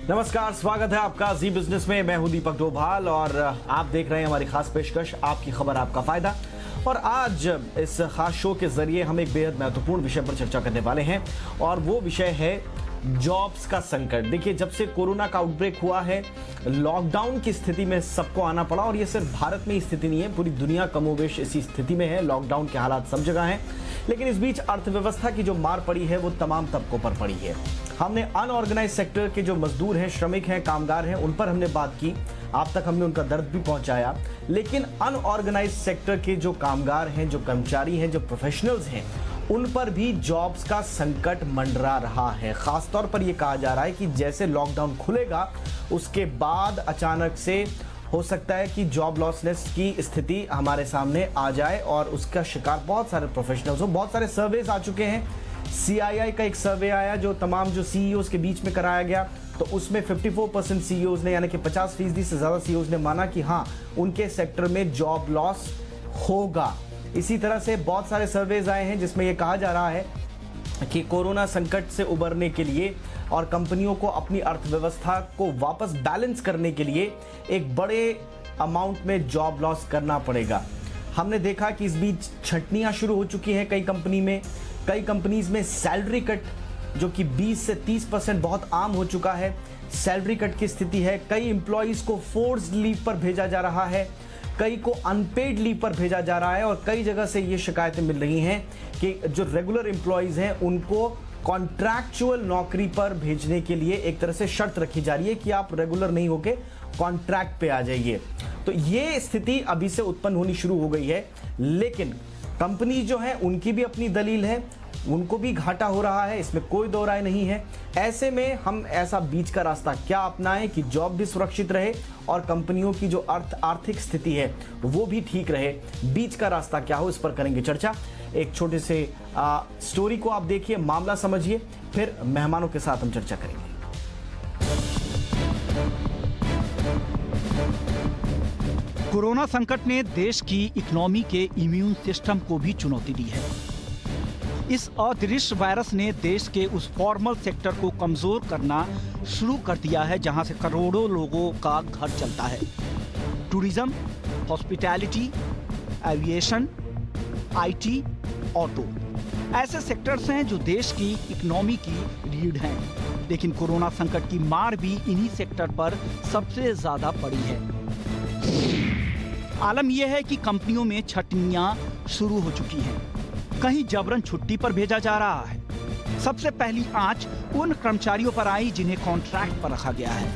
नमस्कार, स्वागत है आपका जी बिजनेस में। मैं हूं दीपक डोभाल और आप देख रहे हैं हमारी खास पेशकश आपकी खबर आपका फायदा। और आज इस खास शो के जरिए हम एक बेहद महत्वपूर्ण विषय पर चर्चा करने वाले हैं और वो विषय है जॉब्स का संकट। देखिए, जब से कोरोना का आउटब्रेक हुआ है, लॉकडाउन की स्थिति में सबको आना पड़ा और ये सिर्फ भारत में ही स्थिति नहीं है, पूरी दुनिया कमोबेश इसी स्थिति में है। लॉकडाउन के हालात सब जगह हैं, लेकिन इस बीच अर्थव्यवस्था की जो मार पड़ी है वो तमाम तबकों पर पड़ी है। हमने अनऑर्गेनाइज सेक्टर के जो मजदूर हैं, श्रमिक हैं, कामगार हैं, उन पर हमने बात की, आप तक हमने उनका दर्द भी पहुंचाया। लेकिन अनऑर्गेनाइज सेक्टर के जो कामगार हैं, जो कर्मचारी हैं, जो प्रोफेशनल्स हैं, उन पर भी जॉब्स का संकट मंडरा रहा है। खासतौर पर यह कहा जा रहा है कि जैसे लॉकडाउन खुलेगा उसके बाद अचानक से हो सकता है कि जॉब लॉसनेस की स्थिति हमारे सामने आ जाए और उसका शिकार बहुत सारे प्रोफेशनल्स हो। बहुत सारे सर्वेज आ चुके हैं। CII का एक सर्वे आया जो तमाम जो CEOs के बीच में कराया गया, तो उसमें 54% CEOs ने, यानी कि 50% से ज़्यादा CEOs ने माना कि हाँ, उनके सेक्टर में जॉब लॉस होगा। इसी तरह से बहुत सारे सर्वेज आए हैं जिसमें यह कहा जा रहा है कि कोरोना संकट से उबरने के लिए और कंपनियों को अपनी अर्थव्यवस्था को वापस बैलेंस करने के लिए एक बड़े अमाउंट में जॉब लॉस करना पड़ेगा। हमने देखा कि इस बीच छंटनियां शुरू हो चुकी हैं कई कंपनीज में सैलरी कट, जो कि 20 से 30% बहुत आम हो चुका है। सैलरी कट की स्थिति है। कई एम्प्लॉइज को फोर्स्ड लीव पर भेजा जा रहा है, कई को अनपेड लीव पर भेजा जा रहा है और कई जगह से ये शिकायतें मिल रही हैं कि जो रेगुलर एम्प्लॉइज हैं उनको कॉन्ट्रैक्चुअल नौकरी पर भेजने के लिए एक तरह से शर्त रखी जा रही है कि आप रेगुलर नहीं होके कॉन्ट्रैक्ट पे आ जाइए। तो ये स्थिति अभी से उत्पन्न होनी शुरू हो गई है, लेकिन कंपनी जो है उनकी भी अपनी दलील है, उनको भी घाटा हो रहा है, इसमें कोई दो राय नहीं है। ऐसे में हम ऐसा बीच का रास्ता क्या अपनाएं कि जॉब भी सुरक्षित रहे और कंपनियों की जो आर्थिक स्थिति है वो भी ठीक रहे। बीच का रास्ता क्या हो, इस पर करेंगे चर्चा। एक छोटे से स्टोरी को आप देखिए, मामला समझिए, फिर मेहमानों के साथ हम चर्चा करेंगे। कोरोना संकट ने देश की इकोनॉमी के इम्यून सिस्टम को भी चुनौती दी है। इस अदृश्य वायरस ने देश के उस फॉर्मल सेक्टर को कमजोर करना शुरू कर दिया है जहां से करोड़ों लोगों का घर चलता है। Tourism, hospitality, aviation, IT, auto ऐसे सेक्टर्स हैं जो देश की इकोनॉमी की रीढ़ हैं। लेकिन कोरोना संकट की मार भी इन्हीं सेक्टर पर सबसे ज्यादा पड़ी है। आलम यह है कि कंपनियों में छंटनियां शुरू हो चुकी हैं। कहीं जबरन छुट्टी पर भेजा जा रहा है। सबसे पहली आंच उन कर्मचारियों पर आई जिन्हें कॉन्ट्रैक्ट पर रखा गया है।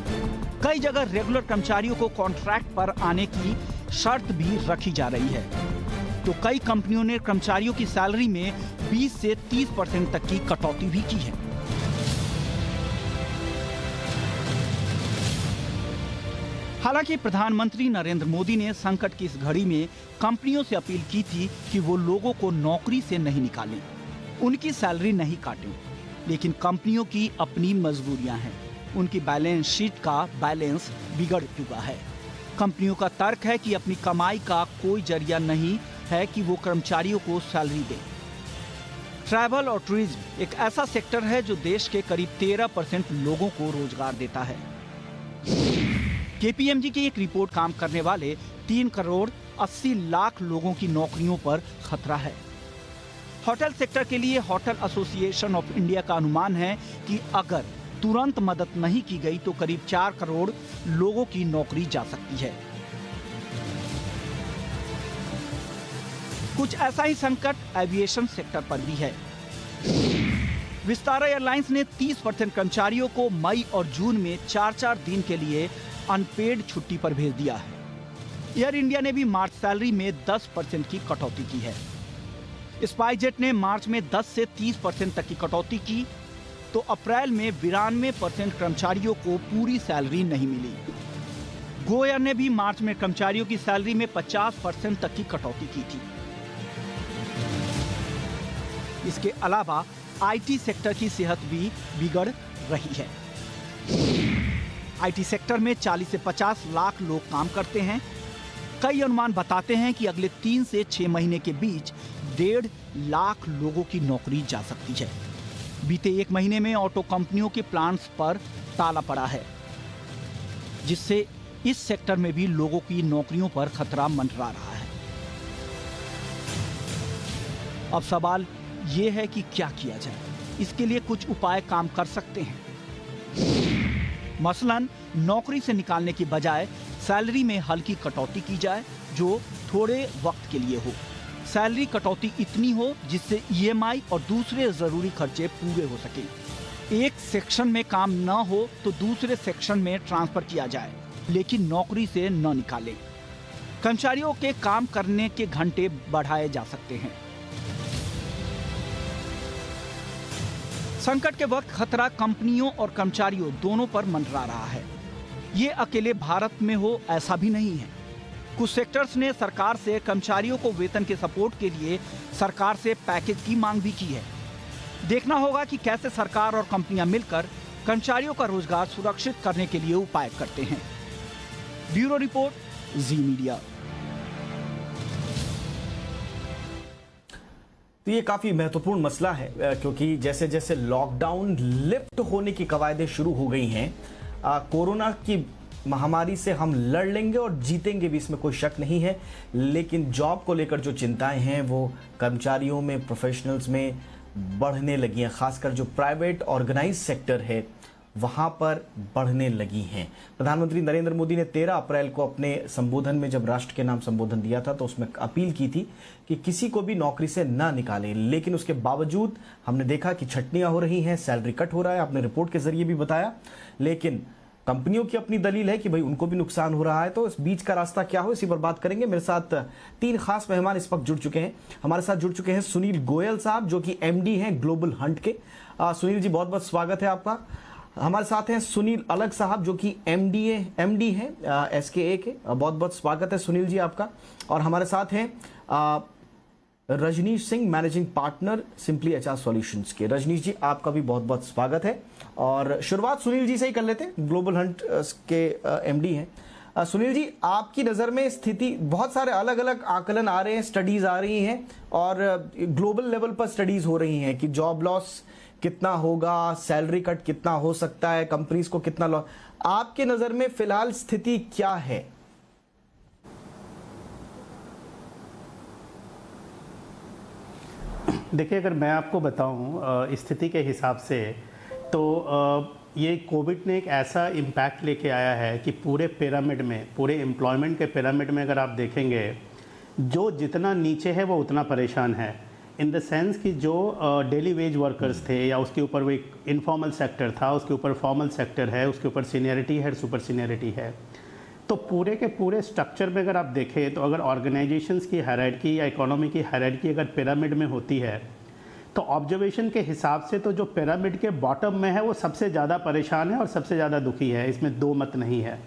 कई जगह रेगुलर कर्मचारियों को कॉन्ट्रैक्ट पर आने की शर्त भी रखी जा रही है। तो कई कंपनियों ने कर्मचारियों की सैलरी में 20 से 30% तक की कटौती भी की है। हालांकि प्रधानमंत्री नरेंद्र मोदी ने संकट की इस घड़ी में कंपनियों से अपील की थी कि वो लोगों को नौकरी से नहीं निकालें, उनकी सैलरी नहीं काटें। लेकिन कंपनियों की अपनी मजबूरियां हैं। उनकी बैलेंस शीट का बैलेंस बिगड़ चुका है। कंपनियों का तर्क है कि अपनी कमाई का कोई जरिया नहीं है कि वो कर्मचारियों को सैलरी दें। ट्रैवल और टूरिज्म एक ऐसा सेक्टर है जो देश के करीब 13% लोगों को रोजगार देता है। KPMG की एक रिपोर्ट काम करने वाले 3 करोड़ 80 लाख लोगों की नौकरियों पर खतरा है। होटल सेक्टर के लिए होटल एसोसिएशन ऑफ इंडिया का अनुमान है कि अगर तुरंत मदद नहीं की गई तो करीब 4 करोड़ लोगों की नौकरी जा सकती है। कुछ ऐसा ही संकट एविएशन सेक्टर पर भी है। विस्तारा एयरलाइंस ने 30% कर्मचारियों को मई और जून में 4-4 दिन के लिए अनपेड छुट्टी पर भेज दिया है। एयर इंडिया ने भी मार्च सैलरी में 10% की कटौती की है। स्पाइसजेट ने मार्च में 10 से 30% तक की कटौती की, तो अप्रैल में 92% कर्मचारियों को पूरी सैलरी नहीं मिली। गो एयर ने भी मार्च में कर्मचारियों की सैलरी में 50% तक की कटौती की थी। इसके अलावा IT सेक्टर की सेहत भी बिगड़ रही है। IT सेक्टर में 40 से 50 लाख लोग काम करते हैं। कई अनुमान बताते हैं कि अगले 3 से 6 महीने के बीच 1.5 लाख लोगों की नौकरी जा सकती है। बीते 1 महीने में ऑटो कंपनियों के प्लांट्स पर ताला पड़ा है। जिससे इस सेक्टर में भी लोगों की नौकरियों पर खतरा मंडरा रहा है। अब सवाल ये है कि क्या किया जाए। इसके लिए कुछ उपाय काम कर सकते हैं। मसलन नौकरी से निकालने की बजाय सैलरी में हल्की कटौती की जाए जो थोड़े वक्त के लिए हो। सैलरी कटौती इतनी हो जिससे ईएमआई और दूसरे जरूरी खर्चे पूरे हो सके। एक सेक्शन में काम न हो तो दूसरे सेक्शन में ट्रांसफर किया जाए, लेकिन नौकरी से न निकालें। कर्मचारियों के काम करने के घंटे बढ़ाए जा सकते हैं। संकट के वक्त खतरा कंपनियों और कर्मचारियों दोनों पर मंडरा रहा है। ये अकेले भारत में हो ऐसा भी नहीं है। कुछ सेक्टर्स ने सरकार से कर्मचारियों को वेतन के सपोर्ट के लिए सरकार से पैकेज की मांग भी की है। देखना होगा कि कैसे सरकार और कंपनियां मिलकर कर्मचारियों का रोजगार सुरक्षित करने के लिए उपाय करते हैं। ब्यूरो रिपोर्ट, जी मीडिया। तो ये काफी महत्वपूर्ण मसला है क्योंकि जैसे जैसे लॉकडाउन लिफ्ट होने की कवायदें शुरू हो गई हैं, कोरोना की महामारी से हम लड़ लेंगे और जीतेंगे भी, इसमें कोई शक नहीं है। लेकिन जॉब को लेकर जो चिंताएं हैं वो कर्मचारियों में, प्रोफेशनल्स में बढ़ने लगी हैं। खासकर जो प्राइवेट ऑर्गेनाइज सेक्टर है वहां पर बढ़ने लगी हैं। प्रधानमंत्री नरेंद्र मोदी ने 13 अप्रैल को अपने संबोधन में जब राष्ट्र के नाम संबोधन दिया था तो उसमें अपील की थी कि किसी को भी नौकरी से ना निकालें। लेकिन उसके बावजूद हमने देखा कि छटनियां हो रही हैं, सैलरी कट हो रहा है, आपने रिपोर्ट के जरिए भी बताया। लेकिन कंपनियों की अपनी दलील है कि भाई उनको भी नुकसान हो रहा है। तो इस बीच का रास्ता क्या हो, इसी पर बात करेंगे। मेरे साथ 3 खास मेहमान इस वक्त जुड़ चुके हैं। हमारे साथ जुड़ चुके हैं सुनील गोयल साहब जो कि एमडी हैं ग्लोबल हंट के। सुनील जी, बहुत बहुत स्वागत है आपका। हमारे साथ हैं सुनील अलग साहब जो कि एमडी हैं SKA के। बहुत बहुत स्वागत है सुनील जी आपका। और हमारे साथ हैं Rajneesh Singh, managing partner simply HR solutions के। रजनीश जी, आपका भी बहुत बहुत स्वागत है। और शुरुआत सुनील जी से ही कर लेते हैं, ग्लोबल हंट के MD हैं। सुनील जी, आपकी नज़र में स्थिति, बहुत सारे अलग अलग आकलन आ रहे हैं, स्टडीज आ रही हैं और ग्लोबल लेवल पर स्टडीज हो रही हैं कि जॉब लॉस कितना होगा, सैलरी कट कितना हो सकता है, कंपनीज को कितना लॉस। आपके नज़र में फिलहाल स्थिति क्या है? देखिए, अगर मैं आपको बताऊं स्थिति के हिसाब से तो ये कोविड ने एक ऐसा इम्पैक्ट लेके आया है कि पूरे पिरामिड में, पूरे एम्प्लॉयमेंट के पिरामिड में अगर आप देखेंगे, जो जितना नीचे है वो उतना परेशान है। इन द सेंस कि जो डेली वेज वर्कर्स थे या उसके ऊपर वो एक इनफॉर्मल सेक्टर था, उसके ऊपर फॉर्मल सेक्टर है, उसके ऊपर सीनियरिटी है, सुपर सीनियरिटी है। तो पूरे के पूरे स्ट्रक्चर में अगर आप देखें तो अगर ऑर्गेनाइजेशंस की हायरार्की या इकोनॉमी की हायरार्की अगर पिरामिड में होती है तो ऑब्जर्वेशन के हिसाब से तो जो पिरामिड के बॉटम में है वो सबसे ज़्यादा परेशान है और सबसे ज़्यादा दुखी है, इसमें दो मत नहीं है।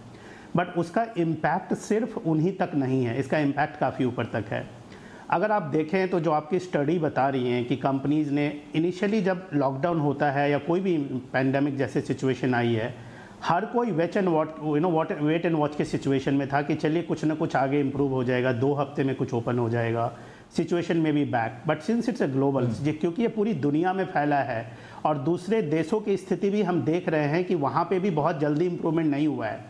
बट उसका इम्पैक्ट सिर्फ उन्हीं तक नहीं है, इसका इम्पैक्ट काफ़ी ऊपर तक है। अगर आप देखें तो जो आपकी स्टडी बता रही हैं कि कंपनीज़ ने इनिशियली जब लॉकडाउन होता है या कोई भी पैंडेमिक जैसे सिचुएशन आई है, हर कोई वेट एंड वॉच के सिचुएशन में था कि चलिए कुछ ना कुछ आगे इम्प्रूव हो जाएगा, 2 हफ्ते में कुछ ओपन हो जाएगा, सिचुएशन में भी back. But since it's a global, क्योंकि ये पूरी दुनिया में फैला है और दूसरे देशों की स्थिति भी हम देख रहे हैं कि वहाँ पे भी बहुत जल्दी इम्प्रूवमेंट नहीं हुआ है।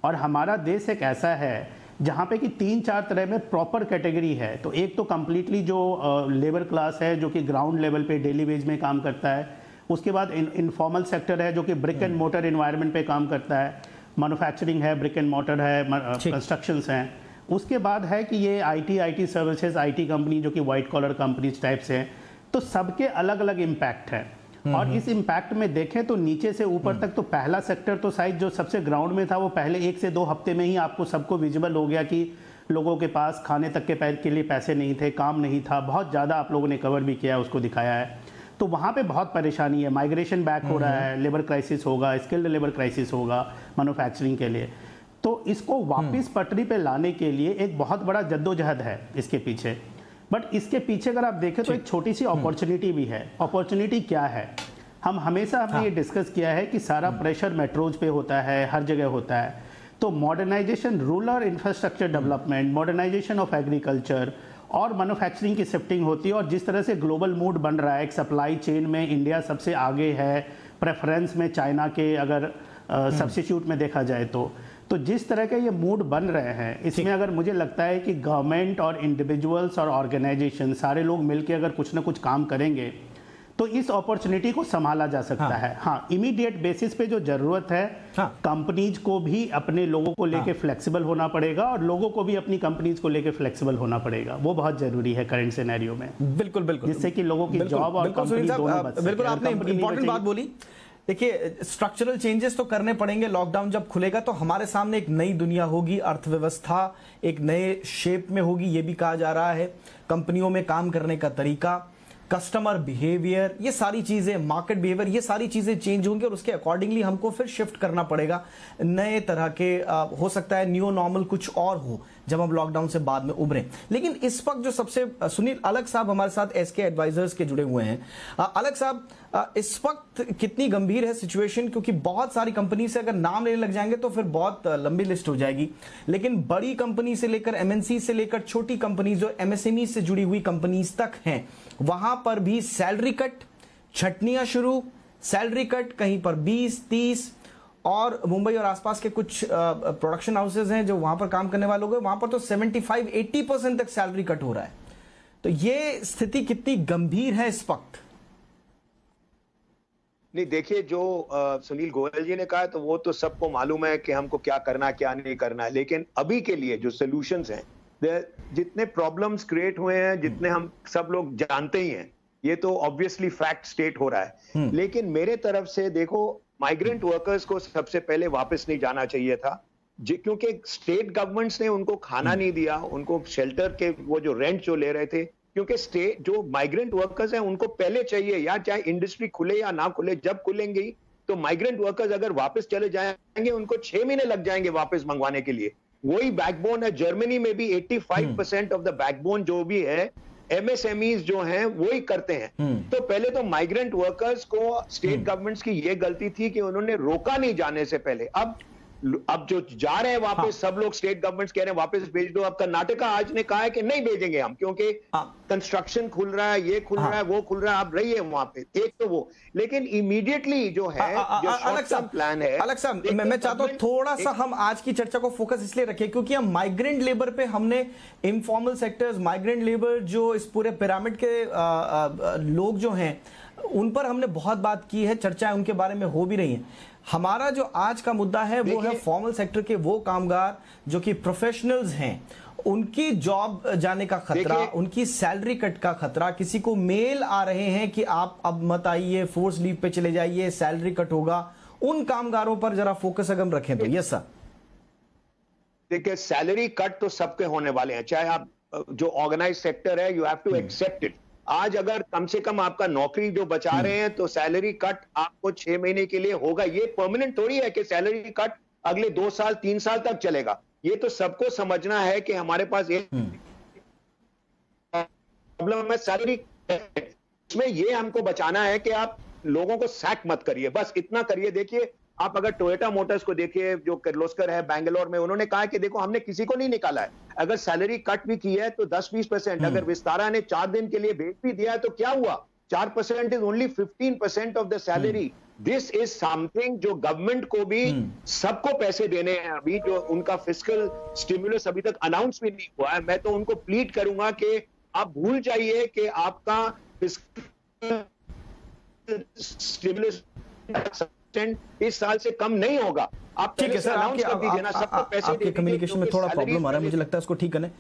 और हमारा देश एक ऐसा है जहाँ पे कि 3-4 तरह में प्रॉपर कैटेगरी है। तो एक तो कम्प्लीटली जो लेबर क्लास है जो कि ग्राउंड लेवल पे डेली वेज में काम करता है, उसके बाद इनफॉर्मल सेक्टर है जो कि ब्रिक एंड मोटर इन्वायरमेंट पे काम करता है, मैन्युफैक्चरिंग है, ब्रिक एंड मोटर है, कंस्ट्रक्शंस हैं। उसके बाद है कि ये आईटी सर्विसेज, आईटी कंपनी जो कि वाइट कॉलर कंपनीज टाइप्स हैं। तो सबके अलग अलग इम्पैक्ट है। और इस इम्पैक्ट में देखें तो नीचे से ऊपर तक तो पहला सेक्टर तो शायद जो सबसे ग्राउंड में था वो पहले 1 से 2 हफ्ते में ही आपको सबको विजिबल हो गया कि लोगों के पास खाने तक के लिए पैसे नहीं थे, काम नहीं था। बहुत ज़्यादा आप लोगों ने कवर भी किया, उसको दिखाया है। तो वहाँ पे बहुत परेशानी है, माइग्रेशन बैक हो रहा है, लेबर क्राइसिस होगा, स्किल्ड लेबर क्राइसिस होगा मैन्युफैक्चरिंग के लिए। तो इसको वापस पटरी पे लाने के लिए एक बहुत बड़ा जद्दोजहद है इसके पीछे। बट इसके पीछे अगर आप देखें तो एक छोटी सी अपॉर्चुनिटी भी है। अपॉर्चुनिटी क्या है? हमने ये डिस्कस किया है कि सारा प्रेशर मेट्रोज पे होता है, हर जगह होता है। तो modernisation, rural infrastructure development, modernisation of agriculture और मैन्युफैक्चरिंग की शिफ्टिंग होती है। और जिस तरह से ग्लोबल मूड बन रहा है, एक सप्लाई चेन में इंडिया सबसे आगे है, प्रेफरेंस में चाइना के अगर सब्स्टिट्यूट में देखा जाए तो जिस तरह के ये मूड बन रहे हैं, इसमें अगर मुझे लगता है कि गवर्नमेंट और इंडिविजुअल्स और ऑर्गेनाइजेशन सारे लोग मिलकर अगर कुछ ना कुछ काम करेंगे तो इस अपॉर्चुनिटी को संभाला जा सकता है। हाँ, इमीडिएट बेसिस पे जो जरूरत है, कंपनीज को भी अपने लोगों को लेके फ्लेक्सिबल होना पड़ेगा और लोगों को भी अपनी कंपनीज को लेके फ्लेक्सिबल होना पड़ेगा। वो बहुत जरूरी है करंट सिनेरियो में। बिल्कुल बिल्कुल, जिससे कि लोगों की जॉब और कंपनी दोनों बच सके। बिल्कुल, आपने इंपॉर्टेंट बात बोली। देखिए, स्ट्रक्चरल चेंजेस तो करने पड़ेंगे। लॉकडाउन जब खुलेगा तो हमारे सामने एक नई दुनिया होगी, अर्थव्यवस्था एक नए शेप में होगी, ये भी कहा जा रहा है। कंपनियों में काम करने का तरीका, कस्टमर बिहेवियर, ये सारी चीजें, मार्केट बिहेवियर, ये सारी चीजें चेंज होंगी और उसके अकॉर्डिंगली हमको फिर शिफ्ट करना पड़ेगा। नए तरह के हो सकता है न्यू नॉर्मल कुछ और हो जब हम लॉकडाउन से बाद में उभरें। लेकिन इस वक्त जो सबसे, सुनील अलग साहब हमारे साथ एसके एडवाइजर्स के जुड़े हुए हैं। अलग साहब, इस वक्त कितनी गंभीर है सिचुएशन, क्योंकि बहुत सारी कंपनी से अगर नाम लेने लग जाएंगे तो फिर बहुत लंबी लिस्ट हो जाएगी। लेकिन बड़ी कंपनी से लेकर एमएनसी से लेकर छोटी कंपनी जो एमएसएमई से जुड़ी हुई कंपनीज तक हैं, वहां पर भी सैलरी कट, छटनियां शुरू, सैलरी कट कहीं पर 20-30, और मुंबई और आसपास के कुछ प्रोडक्शन हाउसेज हैं जो वहां पर काम करने वाले लोग हैं, वहां पर तो 75-80% तक सैलरी कट हो रहा है। तो ये स्थिति कितनी गंभीर है इस वक्त? नहीं, देखिए, जो सुनील गोयल जी ने कहा है तो वो तो सबको मालूम है कि हमको क्या करना है क्या नहीं करना है। लेकिन अभी के लिए जो सॉल्यूशंस हैं, जितने प्रॉब्लम्स क्रिएट हुए हैं, जितने हम सब लोग जानते ही हैं, ये तो ऑब्वियसली फैक्ट स्टेट हो रहा है। लेकिन मेरे तरफ से देखो, माइग्रेंट वर्कर्स को सबसे पहले वापस नहीं जाना चाहिए था, क्योंकि स्टेट गवर्नमेंट्स ने उनको खाना नहीं दिया, उनको शेल्टर के वो जो रेंट जो ले रहे थे, क्योंकि स्टेट जो माइग्रेंट वर्कर्स हैं उनको पहले चाहिए, या चाहे इंडस्ट्री खुले या ना खुले, जब खुलेंगी तो माइग्रेंट वर्कर्स अगर वापस चले जाएंगे उनको 6 महीने लग जाएंगे वापस मंगवाने के लिए। वही बैकबोन है। जर्मनी में भी 85% ऑफ द बैकबोन जो भी है एमएसएमईज जो हैं वो ही करते हैं। तो पहले तो माइग्रेंट वर्कर्स को स्टेट गवर्नमेंट्स की ये गलती थी कि उन्होंने रोका नहीं जाने से पहले। अब जो जा रहे हैं वापस, सब लोग स्टेट गवर्नमेंट्स कह रहे हैं वापस भेज दो। अब कर्नाटका आज ने कहा है कि नहीं भेजेंगे हम, क्योंकि कंस्ट्रक्शन खुल रहा है, ये खुल रहा है, वो खुल रहा है, आप रहिए वहां पे। एक तो वो, लेकिन इमीडिएटली जो है जो शॉर्ट टर्म प्लान है। अलग साहब, मैं चाहता हूं थोड़ा सा हम आज की चर्चा को फोकस इसलिए रखें क्योंकि हम माइग्रेंट लेबर पे, हमने इनफॉर्मल सेक्टर्स, माइग्रेंट लेबर जो इस पूरे पिरामिड के लोग जो हैं उन पर हमने बहुत बात की है, चर्चाएं उनके बारे में हो भी रही हैं। हमारा जो आज का मुद्दा है वो है फॉर्मल सेक्टर के वो कामगार जो कि प्रोफेशनल्स हैं, उनकी जॉब जाने का खतरा, उनकी सैलरी कट का खतरा। किसी को मेल आ रहे हैं कि आप अब मत आइए, फोर्स लीव पे चले जाइए, सैलरी कट होगा। उन कामगारों पर जरा फोकस अगर हम रखें तो। Yes sir. देखिए, सैलरी कट तो सबके होने वाले हैं, चाहे आप जो ऑर्गेनाइज सेक्टर है, you have to accept it. आज अगर कम से कम आपका नौकरी जो बचा रहे हैं तो सैलरी कट आपको 6 महीने के लिए होगा। ये परमानेंट थोड़ी है कि सैलरी कट अगले 2 साल 3 साल तक चलेगा। ये तो सबको समझना है कि हमारे पास एक प्रॉब्लम है सैलरी। इसमें ये हमको बचाना है कि आप लोगों को सैक मत करिए, बस इतना करिए। देखिए, आप अगर टोयोटा मोटर्स को देखिए, जो किर्लोस्कर है बैंगलोर में, उन्होंने कहा कि देखो हमने किसी को नहीं निकाला है, अगर सैलरी कट भी की है तो 10-20%। अगर विस्तारा ने 4 दिन के लिए भेज भी दिया है तो क्या हुआ, 4% is only 15% of the salary. This is something जो गवर्नमेंट को भी सबको पैसे देने हैं अभी, जो उनका फिस्कल स्टिमुलस अभी तक अनाउंस भी नहीं हुआ है। मैं तो उनको प्लीड करूंगा कि आप भूल जाइए कि आपका फिस्कल स्टिमुलस इस साल से कम नहीं होगा। आप ठीक है सर, आपके कम्युनिकेशन में थोड़ा प्रॉब्लम आ रहा है, मुझे लगता है इसको ठीक करने।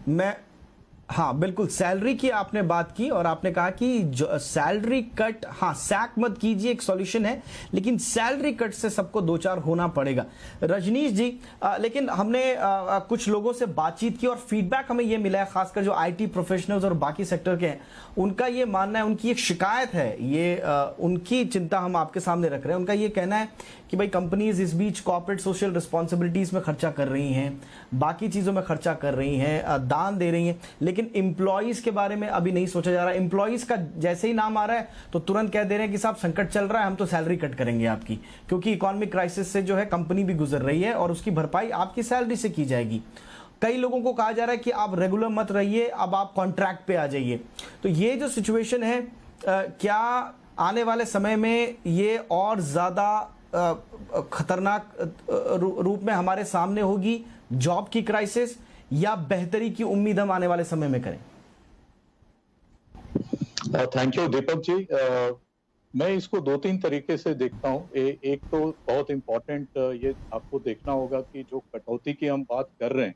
मैं हाँ बिल्कुल, सैलरी की आपने बात की और आपने कहा कि सैलरी कट, हाँ सैक मत कीजिए, एक सॉल्यूशन है, लेकिन सैलरी कट से सबको 2-4 होना पड़ेगा। रजनीश जी, लेकिन हमने कुछ लोगों से बातचीत की और फीडबैक हमें यह मिला है, खासकर जो आईटी प्रोफेशनल्स और बाकी सेक्टर के हैं, उनका ये मानना है, उनकी एक शिकायत है, ये उनकी चिंता हम आपके सामने रख रहे हैं। उनका ये कहना है कि भाई कंपनीज इस बीच कॉर्पोरेट सोशल रिस्पॉन्सिबिलिटीज में खर्चा कर रही हैं, बाकी चीजों में खर्चा कर रही हैं, दान दे रही हैं, लेकिन एम्प्लॉइज के बारे में अभी नहीं सोचा जा रहा। एम्प्लॉइज का जैसे ही नाम आ रहा है तो तुरंत कह दे रहे हैं कि साहब संकट चल रहा है, हम तो सैलरी कट करेंगे आपकी, क्योंकि इकोनॉमिक क्राइसिस से जो है कंपनी भी गुजर रही है और उसकी भरपाई आपकी सैलरी से की जाएगी। कई लोगों को कहा जा रहा है कि आप रेगुलर मत रहिए, अब आप कॉन्ट्रैक्ट पे आ जाइए। तो ये जो सिचुएशन है, क्या आने वाले समय में ये और ज्यादा खतरनाक रूप में हमारे सामने होगी, जॉब की क्राइसिस, या बेहतरी की उम्मीद हम आने वाले समय में करें? Thank you Deepak ji. मैं इसको दो तीन तरीके से देखता हूँ। एक तो बहुत इम्पोर्टेंट ये आपको देखना होगा कि जो कटौती की हम बात कर रहे हैं,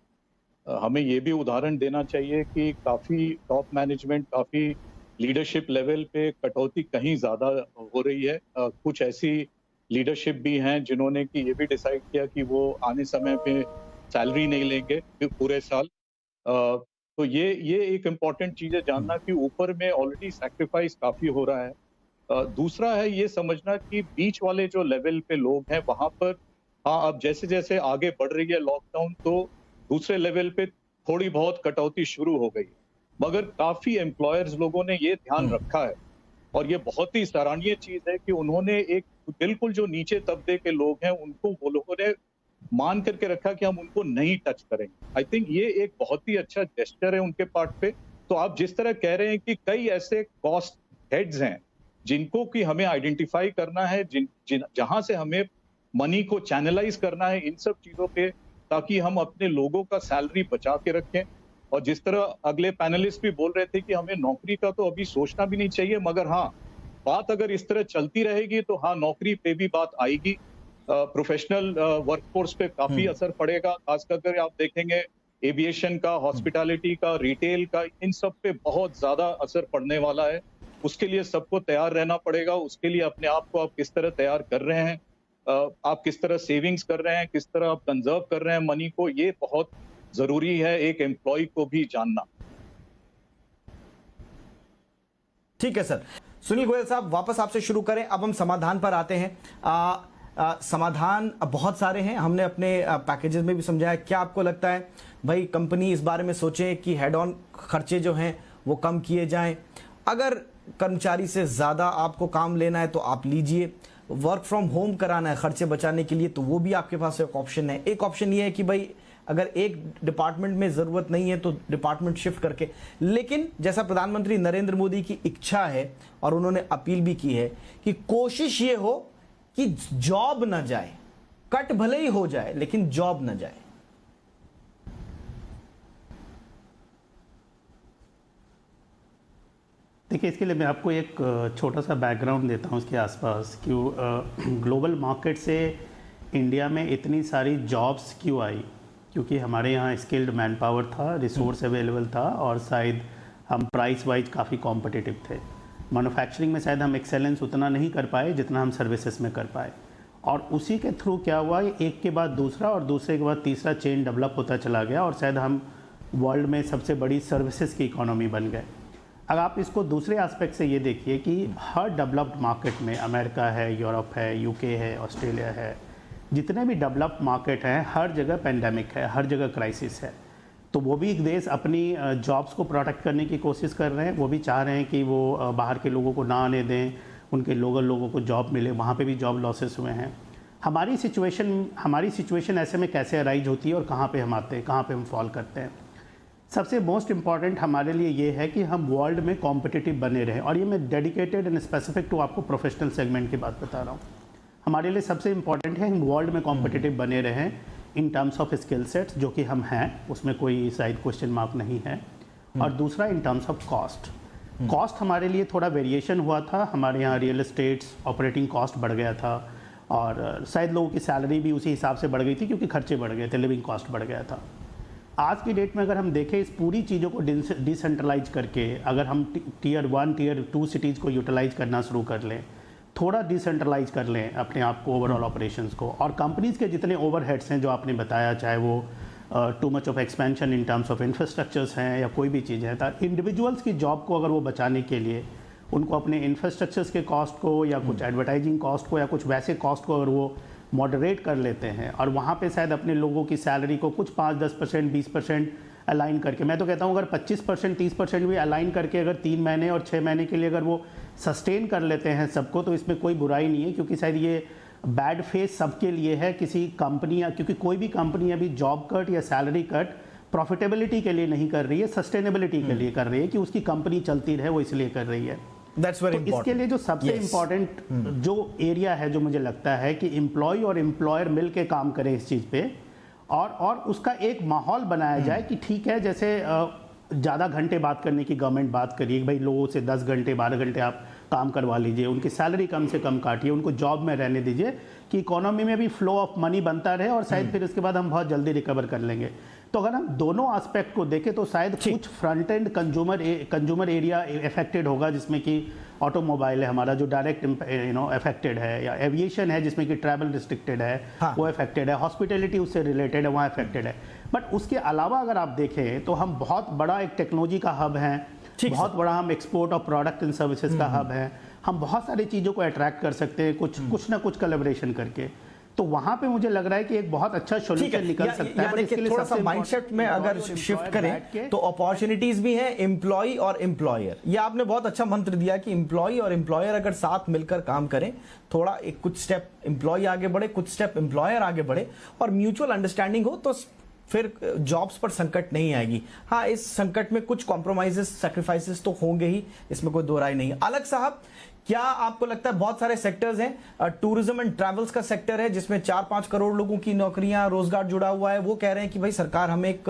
हमें ये भी उदाहरण देना चाहिए कि काफी टॉप मैनेजमेंट, काफी लीडरशिप लेवल पे कटौती कहीं ज्यादा हो रही है। कुछ ऐसी लीडरशिप भी हैं जिन्होंने कि ये भी डिसाइड किया कि वो आने समय पे सैलरी नहीं लेंगे पूरे साल। तो ये एक इम्पॉर्टेंट चीज है जानना कि ऊपर में ऑलरेडी सैक्रिफाइस काफी हो रहा है। दूसरा है ये समझना कि बीच वाले जो लेवल पे लोग हैं वहां पर, हाँ, अब जैसे जैसे आगे बढ़ रही है लॉकडाउन तो दूसरे लेवल पे थोड़ी बहुत कटौती शुरू हो गई, मगर काफी एम्प्लॉयर्स लोगों ने ये ध्यान रखा है और ये बहुत ही सराहनीय चीज है कि उन्होंने एक बिल्कुल जो नीचे तबके के लोग हैं उनको वो लोगों ने मान करके रखा कि हम उनको नहीं टच करेंगे। आई थिंक ये एक बहुत ही अच्छा जेस्चर है उनके पार्ट पे। तो आप जिस तरह कह रहे हैं कि कई ऐसे कॉस्ट हेड्स हैं जिनको कि हमें आइडेंटिफाई करना है, जहां से हमें मनी को चैनलाइज करना है इन सब चीजों पे, ताकि हम अपने लोगों का सैलरी बचा के रखें। और जिस तरह अगले पैनलिस्ट भी बोल रहे थे कि हमें नौकरी का तो अभी सोचना भी नहीं चाहिए, मगर हाँ, बात अगर इस तरह चलती रहेगी तो हाँ, नौकरी पे भी बात आएगी। प्रोफेशनल वर्कफोर्स पे काफी असर पड़ेगा, खासकर अगर आप देखेंगे एविएशन का, हॉस्पिटैलिटी का, रिटेल का, इन सब पे बहुत ज्यादा असर पड़ने वाला है। उसके लिए सबको तैयार रहना पड़ेगा। उसके लिए अपने आप को आप किस तरह तैयार कर रहे हैं, आप किस तरह सेविंग्स कर रहे हैं, किस तरह आप कंजर्व कर रहे हैं मनी को, ये बहुत जरूरी है एक एम्प्लॉय को भी जानना। ठीक है सर। सुनील गोयल साहब, वापस आपसे शुरू करें। अब हम समाधान पर आते हैं। समाधान बहुत सारे हैं, हमने अपने पैकेजेस में भी समझाया। क्या आपको लगता है भाई कंपनी इस बारे में सोचे कि हेड ऑन खर्चे जो हैं वो कम किए जाएं? अगर कर्मचारी से ज़्यादा आपको काम लेना है तो आप लीजिए, वर्क फ्रॉम होम कराना है खर्चे बचाने के लिए तो वो भी आपके पास एक ऑप्शन है। एक ऑप्शन ये है कि भाई अगर एक डिपार्टमेंट में ज़रूरत नहीं है तो डिपार्टमेंट शिफ्ट करके, लेकिन जैसा प्रधानमंत्री नरेंद्र मोदी की इच्छा है और उन्होंने अपील भी की है कि कोशिश ये हो कि जॉब न जाए, कट भले ही हो जाए लेकिन जॉब न जाए। देखिए, इसके लिए मैं आपको एक छोटा सा बैकग्राउंड देता हूँ इसके आसपास। क्यों ग्लोबल मार्केट से इंडिया में इतनी सारी जॉब्स क्यों आई? क्योंकि हमारे यहाँ स्किल्ड मैन पावर था, रिसोर्स अवेलेबल था और शायद हम प्राइस वाइज काफ़ी कॉम्पिटिटिव थे। मैन्युफैक्चरिंग में शायद हम एक्सेलेंस उतना नहीं कर पाए जितना हम सर्विसेज में कर पाए, और उसी के थ्रू क्या हुआ, एक के बाद दूसरा और दूसरे के बाद तीसरा चेन डेवलप होता चला गया और शायद हम वर्ल्ड में सबसे बड़ी सर्विसेज की इकोनॉमी बन गए। अगर आप इसको दूसरे एस्पेक्ट से ये देखिए कि हर डेवलप्ड मार्केट में, अमेरिका है, यूरोप है, यूके है, ऑस्ट्रेलिया है, जितने भी डेवलप्ड मार्केट हैं, हर जगह पेंडेमिक है, हर जगह क्राइसिस है। तो वो भी एक देश अपनी जॉब्स को प्रोटेक्ट करने की कोशिश कर रहे हैं। वो भी चाह रहे हैं कि वो बाहर के लोगों को ना आने दें, उनके लोकल लोगों को जॉब मिले। वहाँ पे भी जॉब लॉसेस हुए हैं। हमारी सिचुएशन ऐसे में कैसे अराइज होती है और कहाँ पे हम आते हैं, कहाँ पे हम फॉल करते हैं? सबसे मोस्ट इम्पॉर्टेंट हमारे लिए ये है कि हम वर्ल्ड में कॉम्पिटिटिव बने रहें। और ये मैं डेडिकेटेड एंड स्पेसिफिक टू आपको प्रोफेशनल सेगमेंट की बात बता रहा हूँ। हमारे लिए सबसे इम्पॉर्टेंट है हम वर्ल्ड में कॉम्पिटिटिव बने रहें in terms of skill sets, जो कि हम हैं, उसमें कोई शायद क्वेश्चन मार्क नहीं है। और दूसरा इन टर्म्स ऑफ कॉस्ट हमारे लिए थोड़ा वेरिएशन हुआ था। हमारे यहाँ रियल एस्टेट्स ऑपरेटिंग कॉस्ट बढ़ गया था और शायद लोगों की सैलरी भी उसी हिसाब से बढ़ गई थी क्योंकि खर्चे बढ़ गए थे, लिविंग कॉस्ट बढ़ गया था। आज की डेट में अगर हम देखें इस पूरी चीज़ों को डिसेंट्रलाइज करके, अगर हम टियर 1 टियर 2 सिटीज़ को यूटिलाइज करना शुरू कर लें, थोड़ा डिसेंट्रलाइज कर लें अपने आप को, ओवरऑल ऑपरेशंस को, और कंपनीज़ के जितने ओवरहेड्स हैं जो आपने बताया, चाहे वो too much of expansion in terms of infrastructures हैं या कोई भी चीज़ है, तो इंडिविजुअल्स की जॉब को अगर वो बचाने के लिए उनको अपने इंफ्रास्ट्रक्चर्स के कॉस्ट को या कुछ एडवर्टाइजिंग कॉस्ट को या कुछ वैसे कॉस्ट को अगर वो मॉडरेट कर लेते हैं और वहाँ पे शायद अपने लोगों की सैलरी को कुछ 5-10%, 20% अलाइन करके, मैं तो कहता हूँ अगर 25%, 30% भी अलाइन करके अगर 3 महीने और 6 महीने के लिए अगर वो सस्टेन कर लेते हैं सबको, तो इसमें कोई बुराई नहीं है। क्योंकि शायद ये बैड फेस सबके लिए है, किसी कंपनी या, क्योंकि कोई भी कंपनी अभी जॉब कट या सैलरी कट प्रॉफिटेबिलिटी के लिए नहीं कर रही है, सस्टेनेबिलिटी के लिए कर रही है कि उसकी कंपनी चलती रहे, वो इसलिए कर रही है। दैट्स वेरी तो इसके लिए जो सबसे इम्पोर्टेंट जो एरिया है, जो मुझे लगता है कि एम्प्लॉय और एम्प्लॉयर मिल के काम करें इस चीज़ पे, और उसका एक माहौल बनाया जाए कि ठीक है, जैसे ज़्यादा घंटे बात करने की गवर्नमेंट बात करिए कि भाई लोगों से 10 घंटे 12 घंटे आप काम करवा लीजिए, उनकी सैलरी कम से कम काटिए, उनको जॉब में रहने दीजिए कि इकोनॉमी में भी फ्लो ऑफ मनी बनता रहे और शायद फिर उसके बाद हम बहुत जल्दी रिकवर कर लेंगे। तो अगर हम दोनों एस्पेक्ट को देखें तो शायद कुछ front end consumer area affected होगा, जिसमें कि ऑटोमोबाइल है हमारा जो डायरेक्ट अफेक्टेड है, या एविएशन है जिसमें कि ट्रैवल रिस्ट्रिक्टेड है, वो अफेक्टेड है, हॉस्पिटैलिटी उससे रिलेटेड है, वहाँ अफेक्टेड है। बट उसके अलावा अगर आप देखें तो हम बहुत बड़ा एक टेक्नोलॉजी का हब है, बहुत बड़ा हम export of product and services का हब है, हम बहुत सारी चीज़ों को अट्रैक्ट कर सकते हैं कुछ ना कुछ कोलैबोरेशन करके। तो वहां पे मुझे लग रहा है कि एक बहुत अच्छा सॉल्यूशन निकल सकता है। इसके लिए थोड़ा सा माइंडसेट में अगर शिफ्ट करें तो अपॉर्चुनिटीज भी हैं एम्प्लॉय और एम्प्लॉयर। ये आपने बहुत अच्छा मंत्र दिया कि एम्प्लॉय और एम्प्लॉयर अगर साथ मिलकर काम करें, थोड़ा एक कुछ स्टेप एम्प्लॉय आगे बढ़े, कुछ स्टेप एम्प्लॉयर आगे बढ़े और म्यूचुअल अंडरस्टैंडिंग हो, तो फिर जॉब्स पर संकट नहीं आएगी। हाँ, इस संकट में कुछ कॉम्प्रोमाइजेस, सैक्रिफाइसेस तो होंगे ही, इसमें कोई दो राय नहीं है। अलग साहब, क्या आपको लगता है बहुत सारे सेक्टर्स हैं, टूरिज्म एंड ट्रैवल्स का सेक्टर है जिसमें 4-5 करोड़ लोगों की नौकरियां, रोजगार जुड़ा हुआ है, वो कह रहे हैं कि भाई सरकार हमें एक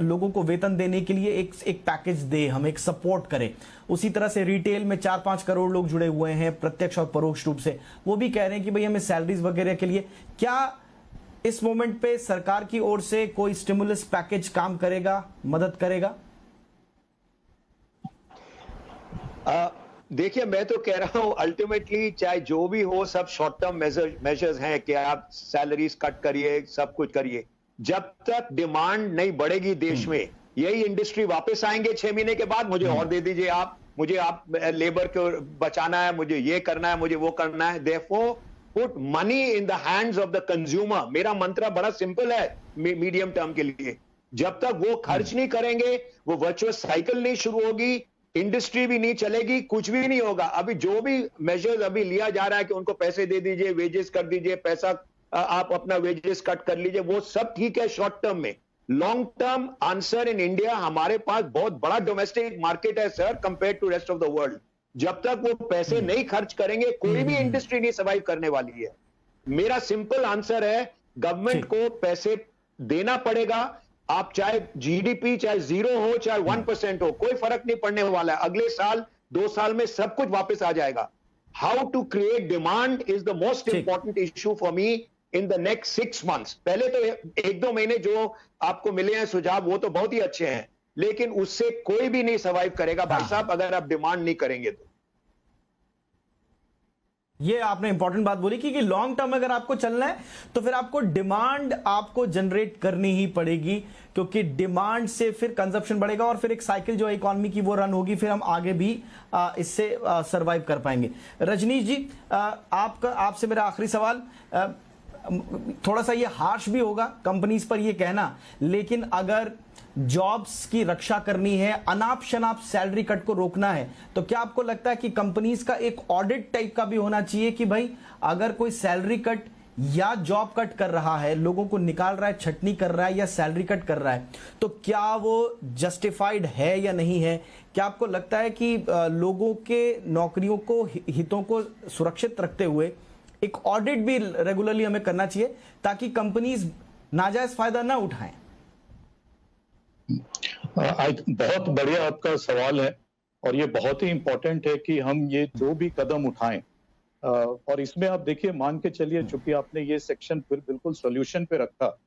लोगों को वेतन देने के लिए एक पैकेज दे, हम एक सपोर्ट करें। उसी तरह से रिटेल में 4-5 करोड़ लोग जुड़े हुए हैं प्रत्यक्ष और परोक्ष रूप से, वो भी कह रहे हैं कि भाई हमें सैलरीज वगैरह के लिए। क्या इस मोमेंट पे सरकार की ओर से कोई स्टिमुलस पैकेज काम करेगा, मदद करेगा? देखिए, मैं तो कह रहा हूं अल्टीमेटली चाहे जो भी हो, सब शॉर्ट टर्म मेजर्स हैं कि आप सैलरीज कट करिए, सब कुछ करिए। जब तक डिमांड नहीं बढ़ेगी देश में, यही इंडस्ट्री वापस आएंगे 6 महीने के बाद, मुझे और दे दीजिए आप लेबर को बचाना है, मुझे ये करना है, मुझे वो करना है। Therefore put money in the hands of the consumer. मेरा मंत्र बड़ा सिंपल है मीडियम टर्म के लिए। जब तक वो खर्च नहीं करेंगे, वो वर्चुअस साइकिल नहीं शुरू होगी, इंडस्ट्री भी नहीं चलेगी, कुछ भी नहीं होगा। अभी जो भी मेजर्स अभी लिया जा रहा है कि उनको पैसे दे दीजिए, वेजेस कर दीजिए, पैसा आप अपना वेजेस कट कर लीजिए, वो सब ठीक है शॉर्ट टर्म में। Long term answer in India, हमारे पास बहुत बड़ा डोमेस्टिक मार्केट है sir, compare to rest of the world. जब तक वो पैसे नहीं खर्च करेंगे, कोई भी इंडस्ट्री नहीं सर्वाइव करने वाली है। मेरा सिंपल आंसर है, गवर्नमेंट को पैसे देना पड़ेगा। आप चाहे जीडीपी चाहे 0 हो, चाहे 1% हो, कोई फर्क नहीं पड़ने वाला है। अगले साल 2 साल में सब कुछ वापस आ जाएगा। How to create demand is the most important issue for me in the next 6 months। पहले तो 1-2 महीने जो आपको मिले हैं सुझाव, वो तो बहुत ही अच्छे हैं, लेकिन उससे कोई भी नहीं सर्वाइव करेगा भाई साहब, अगर आप डिमांड नहीं करेंगे तो। ये आपने इंपॉर्टेंट बात बोली कि लॉन्ग टर्म अगर आपको चलना है तो फिर आपको डिमांड आपको जनरेट करनी ही पड़ेगी, क्योंकि डिमांड से फिर कंजप्शन बढ़ेगा और फिर एक साइकिल जो है इकोनॉमी की वो रन होगी, फिर हम आगे भी इससे सरवाइव कर पाएंगे। रजनीश जी, आपसे मेरा आखिरी सवाल, थोड़ा सा ये हार्श भी होगा कंपनीज पर ये कहना, लेकिन अगर जॉब्स की रक्षा करनी है, अनाप शनाप सैलरी कट को रोकना है, तो क्या आपको लगता है कि कंपनीज का एक ऑडिट टाइप का भी होना चाहिए कि भाई अगर कोई सैलरी कट या जॉब कट कर रहा है, लोगों को निकाल रहा है, छटनी कर रहा है या सैलरी कट कर रहा है, तो क्या वो जस्टिफाइड है या नहीं है? क्या आपको लगता है कि लोगों के नौकरियों को, हितों को सुरक्षित रखते हुए एक ऑडिट भी रेगुलरली हमें करना चाहिए ताकि कंपनीज नाजायज फायदा ना उठाएं? बहुत बढ़िया आपका सवाल है और ये बहुत ही इंपॉर्टेंट है कि हम ये जो भी कदम उठाएं, और इसमें आप देखिए, मान के चलिए, चूंकि आपने ये सेक्शन फिर बिल्कुल सॉल्यूशन पे रखा,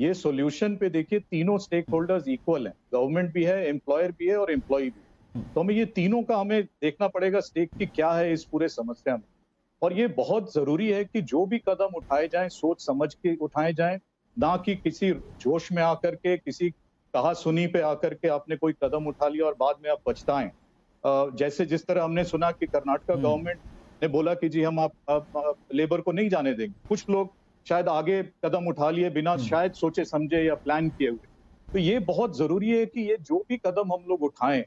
ये सॉल्यूशन पे देखिए तीनों स्टेक होल्डर्स इक्वल हैं, गवर्नमेंट भी है, एम्प्लॉयर भी है और एम्प्लॉय भी। तो हमें ये तीनों का हमें देखना पड़ेगा स्टेक की क्या है इस पूरे समस्या में। और ये बहुत जरूरी है कि जो भी कदम उठाए जाएं सोच समझ के उठाए जाएं, ना कि किसी जोश में आकर के, किसी कहा सुनी पे आकर के आपने कोई कदम उठा लिया और बाद में आप पछताएं। जैसे जिस तरह हमने सुना कि कर्नाटक गवर्नमेंट ने बोला कि जी हम आप लेबर को नहीं जाने देंगे, कुछ लोग शायद आगे कदम उठा लिए बिना शायद सोचे समझे या प्लान किए हुए। तो ये बहुत जरूरी है कि ये जो भी कदम हम लोग उठाएं,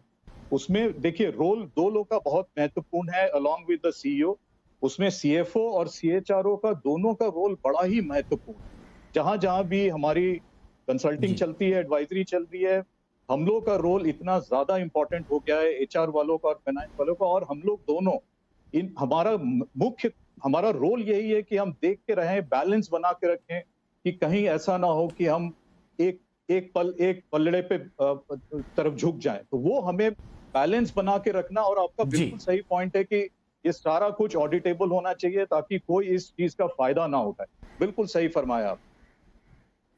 उसमें देखिए रोल 2 लोग का बहुत महत्वपूर्ण है अलॉन्ग विद द सीईओ। उसमें सीएफओ और सीएचआरओ का दोनों का रोल बड़ा ही महत्वपूर्ण है। जहां जहां भी हमारी कंसल्टिंग चलती है, एडवाइजरी चल रही है, हम लोग का रोल इतना ज्यादा इंपॉर्टेंट हो गया है, एचआर वालों का और फाइनेंस वालों का, और हम लोग दोनों हमारा रोल यही है कि हम देख के रहें, बैलेंस बना के रखें कि कहीं ऐसा ना हो कि हम एक पलड़े पे तरफ झुक जाएं। तो वो हमें बैलेंस बना के रखना, और आपका बिल्कुल सही पॉइंट है कि ये सारा कुछ ऑडिटेबल होना चाहिए ताकि कोई इस चीज का फायदा ना उठाए। बिल्कुल सही फरमाया आप।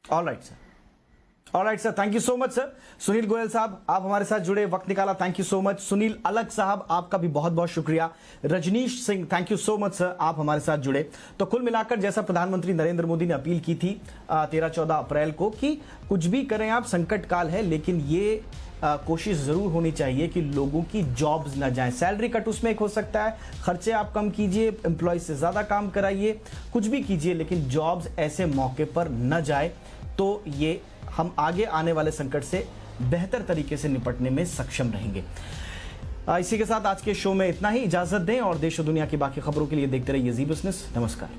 All right sir, thank you so much sir. Sunil Goyal साहब, आप हमारे साथ जुड़े, वक्त निकाला, thank you so much. Sunil Alag साहब, आपका भी बहुत बहुत शुक्रिया। Rajneesh Singh, thank you so much sir, आप हमारे साथ जुड़े। तो कुल मिलाकर जैसा प्रधानमंत्री नरेंद्र मोदी ने अपील की थी 13-14 अप्रैल को कि कुछ भी करें आप, संकट काल है, लेकिन ये कोशिश जरूर होनी चाहिए कि लोगों की जॉब्स ना जाएं। सैलरी कट उसमें एक हो सकता है, खर्चे आप कम कीजिए, एम्प्लॉय से ज्यादा काम कराइए, कुछ भी कीजिए, लेकिन जॉब्स ऐसे मौके पर न जाए, तो ये हम आगे आने वाले संकट से बेहतर तरीके से निपटने में सक्षम रहेंगे। इसी के साथ आज के शो में इतना ही, इजाजत दें और देश और दुनिया की बाकी खबरों के लिए देखते रहिए जी बिजनेस। नमस्कार।